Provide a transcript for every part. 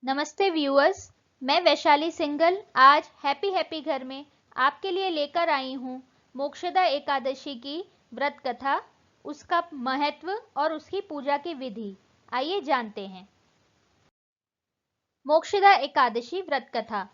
नमस्ते व्यूअर्स। मैं वैशाली सिंगल आज हैप्पी हैप्पी घर में आपके लिए लेकर आई हूँ मोक्षदा एकादशी की व्रत कथा, उसका महत्व और उसकी पूजा की विधि। आइए जानते हैं। मोक्षदा एकादशी व्रत कथा।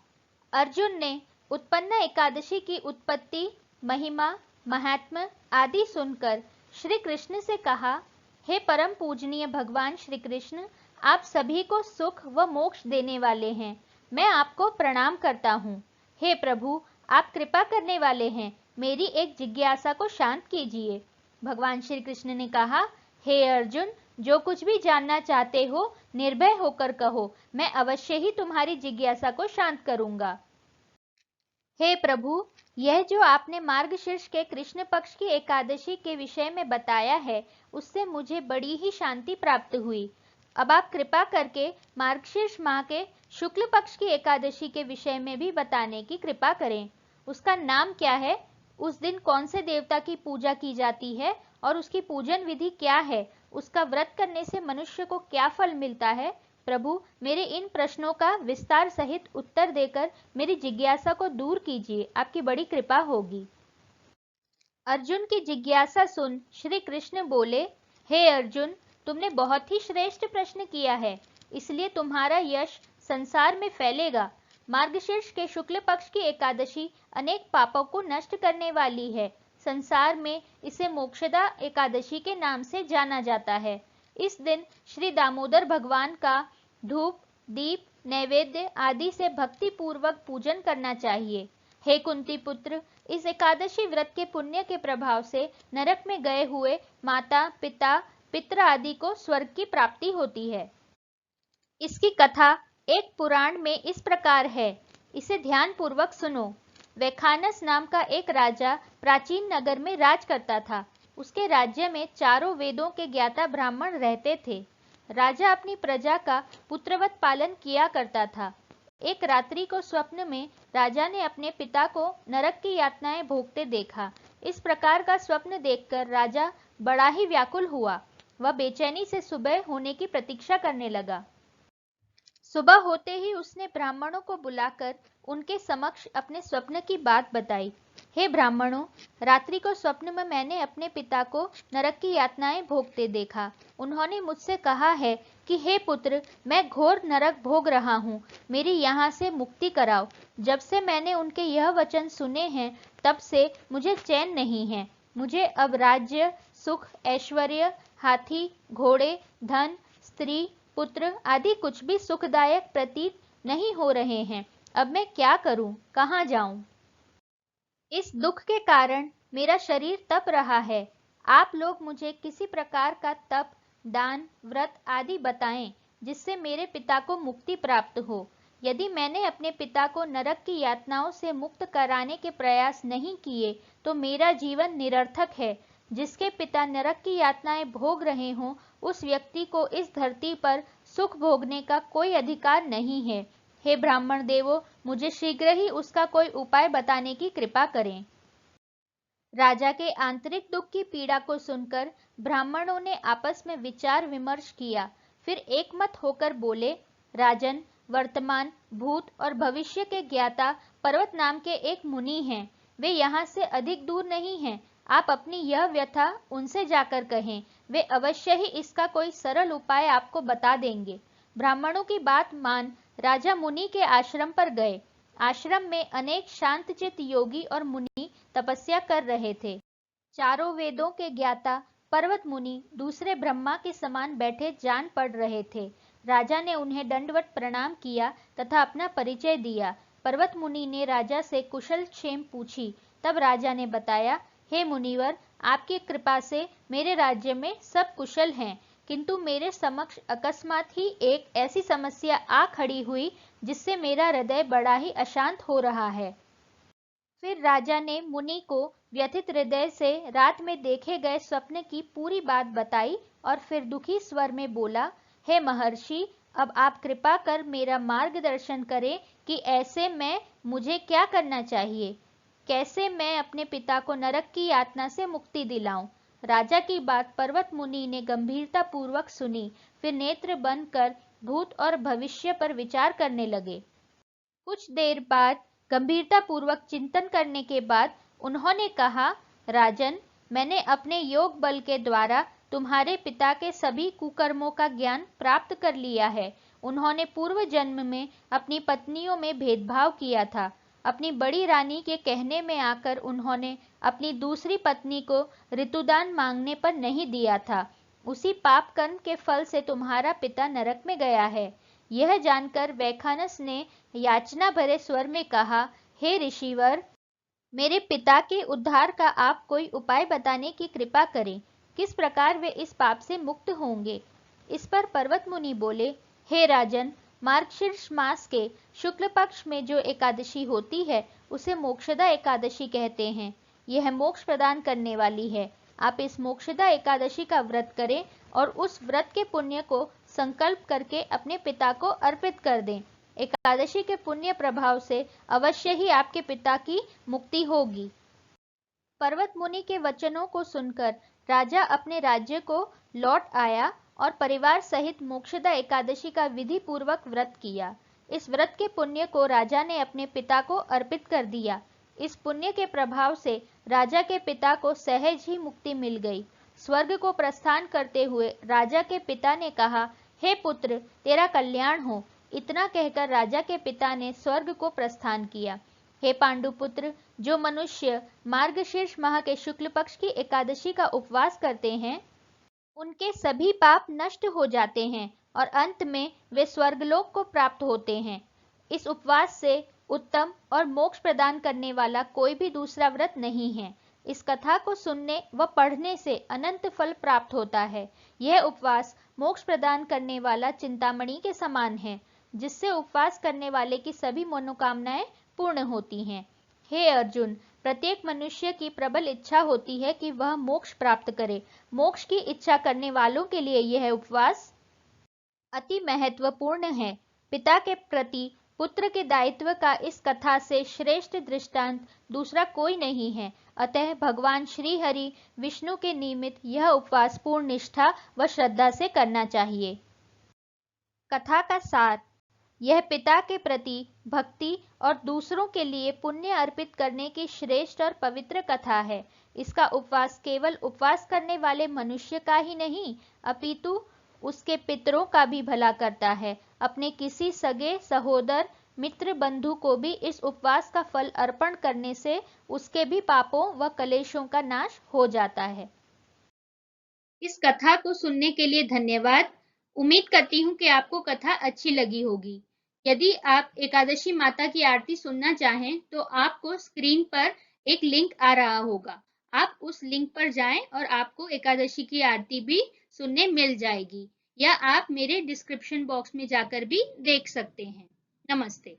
अर्जुन ने उत्पन्न एकादशी की उत्पत्ति, महिमा, महात्म्य आदि सुनकर श्री कृष्ण से कहा, हे परम पूजनीय भगवान श्री कृष्ण, आप सभी को सुख व मोक्ष देने वाले हैं। मैं आपको प्रणाम करता हूँ। हे प्रभु, आप कृपा करने वाले हैं, मेरी एक जिज्ञासा को शांत कीजिए। भगवान श्री कृष्ण ने कहा, हे अर्जुन, जो कुछ भी जानना चाहते हो निर्भय होकर कहो, मैं अवश्य ही तुम्हारी जिज्ञासा को शांत करूंगा। हे प्रभु, यह जो आपने मार्गशीर्ष के कृष्ण पक्ष की एकादशी के विषय में बताया है, उससे मुझे बड़ी ही शांति प्राप्त हुई। अब आप कृपा करके मार्गशीर्ष माह के शुक्ल पक्ष की एकादशी के विषय में भी बताने की कृपा करें। उसका नाम क्या है, उस दिन कौन से देवता की पूजा की जाती है और उसकी पूजन विधि क्या है, उसका व्रत करने से मनुष्य को क्या फल मिलता है। प्रभु, मेरे इन प्रश्नों का विस्तार सहित उत्तर देकर मेरी जिज्ञासा को दूर कीजिए, आपकी बड़ी कृपा होगी। अर्जुन की जिज्ञासा सुन श्री कृष्ण बोले, हे अर्जुन, तुमने बहुत ही श्रेष्ठ प्रश्न किया है, इसलिए तुम्हारा यश संसार में फैलेगा। मार्गशीर्ष के शुक्ल पक्ष की एकादशी अनेक पापों को नष्ट करने वाली है। संसार में इसे मोक्षदा एकादशी के नाम से जाना जाता है। इस दिन श्री दामोदर भगवान का धूप, दीप, नैवेद्य आदि से भक्ति पूर्वक पूजन करना चाहिए। हे कुंती पुत्र, इस एकादशी व्रत के पुण्य के प्रभाव से नरक में गए हुए माता, पिता, पित्र आदि को स्वर्ग की प्राप्ति होती है। इसकी कथा एक पुराण में इस प्रकार है, इसे ध्यान पूर्वक सुनो। वैखानस नाम का एक राजा प्राचीन नगर में राज करता था। उसके राज्य में चारों वेदों के ज्ञाता ब्राह्मण रहते थे। राजा अपनी प्रजा का पुत्रवत पालन किया करता था। एक रात्रि को स्वप्न में राजा ने अपने पिता को नरक की यातनाएं भोगते देखा। इस प्रकार का स्वप्न देखकर राजा बड़ा ही व्याकुल हुआ। वह बेचैनी से सुबह होने की प्रतीक्षा करने लगा। सुबह होते ही उसने ब्राह्मणों को बुलाकर उनके समक्ष अपने स्वप्न की बात बताई। हे ब्राह्मणों, रात्रि को स्वप्न में मैंने अपने पिता को नरक की यातनाएं भोगते देखा। उन्होंने मुझसे कहा है कि हे पुत्र, मैं घोर नरक भोग रहा हूँ, मेरी यहाँ से मुक्ति कराओ। जब से मैंने उनके यह वचन सुने हैं, तब से मुझे चैन नहीं है। मुझे अब राज्य, सुख, ऐश्वर्य, हाथी, घोड़े, धन, स्त्री, पुत्र आदि कुछ भी सुखदायक प्रतीत नहीं हो रहे हैं। अब मैं क्या करूं, कहां जाऊं? इस दुख के कारण मेरा शरीर तप रहा है। आप लोग मुझे किसी प्रकार का तप, दान, व्रत आदि बताएं, जिससे मेरे पिता को मुक्ति प्राप्त हो। यदि मैंने अपने पिता को नरक की यातनाओं से मुक्त कराने के प्रयास नहीं किए, तो मेरा जीवन निरर्थक है। जिसके पिता नरक की यातनाएं भोग रहे हों, उस व्यक्ति को इस धरती पर सुख भोगने का कोई अधिकार नहीं है। हे ब्राह्मण देवों, मुझे शीघ्र ही उसका कोई उपाय बताने की कृपा करें। राजा के आंतरिक दुख की पीड़ा को सुनकर ब्राह्मणों ने आपस में विचार विमर्श किया। फिर एकमत होकर बोले, राजन, वर्तमान, भूत और भविष्य के ज्ञाता पर्वत नाम के एक मुनि हैं। वे यहाँ से अधिक दूर नहीं हैं। आप अपनी यह व्यथा उनसे जाकर कहें, वे अवश्य ही इसका कोई सरल उपाय आपको बता देंगे। ब्राह्मणों की बात मान राजा मुनि के आश्रम पर गए। आश्रम में अनेक शांतचित्त योगी और मुनि तपस्या कर रहे थे। चारों वेदों के ज्ञाता पर्वत मुनि दूसरे ब्रह्मा के समान बैठे जान पड़ रहे थे। राजा ने उन्हें दंडवत प्रणाम किया तथा अपना परिचय दिया। पर्वत मुनि ने राजा से कुशल क्षेम पूछी। तब राजा ने बताया, हे मुनिवर, आपकी कृपा से मेरे राज्य में सब कुशल हैं, किंतु मेरे समक्ष अकस्मात ही एक ऐसी समस्या आ खड़ी हुई जिससे मेरा हृदय बड़ा ही अशांत हो रहा है। फिर राजा ने मुनि को व्यथित हृदय से रात में देखे गए स्वप्न की पूरी बात बताई और फिर दुखी स्वर में बोला, हे महर्षि, अब आप कृपा कर मेरा मार्गदर्शन करें कि ऐसे में मुझे क्या करना चाहिए। कैसे मैं अपने पिता को नरक की यातना से मुक्ति दिलाऊं। राजा की बात पर्वत मुनि ने गंभीरता पूर्वक सुनी। फिर नेत्र बंद कर भूत और भविष्य पर विचार करने लगे। कुछ देर बाद गंभीरतापूर्वक चिंतन करने के बाद उन्होंने कहा, राजन, मैंने अपने योग बल के द्वारा तुम्हारे पिता के सभी कुकर्मों का ज्ञान प्राप्त कर लिया है। उन्होंने पूर्व जन्म में अपनी पत्नियों में भेदभाव किया था। अपनी बड़ी रानी के कहने में आकर उन्होंने अपनी दूसरी पत्नी को ऋतुदान मांगने पर नहीं दिया था। उसी पाप कर्म के फल से तुम्हारा पिता नरक में गया है। यह जानकर वैखानस ने याचना भरे स्वर में कहा, हे ऋषिवर, मेरे पिता के उद्धार का आप कोई उपाय बताने की कृपा करें। किस प्रकार वे इस पाप से मुक्त होंगे? इस पर पर्वत मुनि बोले, हे राजन, मार्गशीर्ष मास के शुक्ल पक्ष में जो एकादशी होती है उसे मोक्षदा एकादशी कहते हैं। यह मोक्ष प्रदान करने वाली है। आप इस मोक्षदा एकादशी का व्रत करें और उस व्रत के पुण्य को संकल्प करके अपने पिता को अर्पित कर दें। एकादशी के पुण्य प्रभाव से अवश्य ही आपके पिता की मुक्ति होगी। पर्वत मुनि के वचनों को सुनकर राजा अपने राज्य को लौट आया और परिवार सहित मोक्षदा एकादशी का विधि पूर्वक व्रत किया। इस व्रत के पुण्य को राजा ने अपने पिता को अर्पित कर दिया। इस पुण्य के प्रभाव से राजा के पिता को सहज ही मुक्ति मिल गई। स्वर्ग को प्रस्थान करते हुए राजा के पिता ने कहा, हे पुत्र, तेरा कल्याण हो। इतना कहकर राजा के पिता ने स्वर्ग को प्रस्थान किया। हे पांडुपुत्र, जो मनुष्य मार्गशीर्ष माह के शुक्ल पक्ष की एकादशी का उपवास करते हैं, उनके सभी पाप नष्ट हो जाते हैं और अंत में वे स्वर्गलोक को प्राप्त होते हैं। इस उपवास से उत्तम और मोक्ष प्रदान करने वाला कोई भी दूसरा व्रत नहीं है। इस कथा को सुनने व पढ़ने से अनंत फल प्राप्त होता है। यह उपवास मोक्ष प्रदान करने वाला चिंतामणि के समान है, जिससे उपवास करने वाले की सभी मनोकामनाएं पूर्ण होती हैं। हे अर्जुन, प्रत्येक मनुष्य की प्रबल इच्छा होती है कि वह मोक्ष प्राप्त करे। मोक्ष की इच्छा करने वालों के लिए यह उपवास अति महत्वपूर्ण है। पिता के प्रति पुत्र के दायित्व का इस कथा से श्रेष्ठ दृष्टांत दूसरा कोई नहीं है। अतः भगवान श्री हरि विष्णु के निमित्त यह उपवास पूर्ण निष्ठा व श्रद्धा से करना चाहिए। कथा का सार: यह पिता के प्रति भक्ति और दूसरों के लिए पुण्य अर्पित करने की श्रेष्ठ और पवित्र कथा है। इसका उपवास केवल उपवास करने वाले मनुष्य का ही नहीं, अपितु उसके पितरों का भी भला करता है। अपने किसी सगे सहोदर मित्र बंधु को भी इस उपवास का फल अर्पण करने से उसके भी पापों व कलेशों का नाश हो जाता है। इस कथा को सुनने के लिए धन्यवाद। उम्मीद करती हूँ कि आपको कथा अच्छी लगी होगी। यदि आप एकादशी माता की आरती सुनना चाहें तो आपको स्क्रीन पर एक लिंक आ रहा होगा। आप उस लिंक पर जाएं और आपको एकादशी की आरती भी सुनने मिल जाएगी, या आप मेरे डिस्क्रिप्शन बॉक्स में जाकर भी देख सकते हैं। नमस्ते।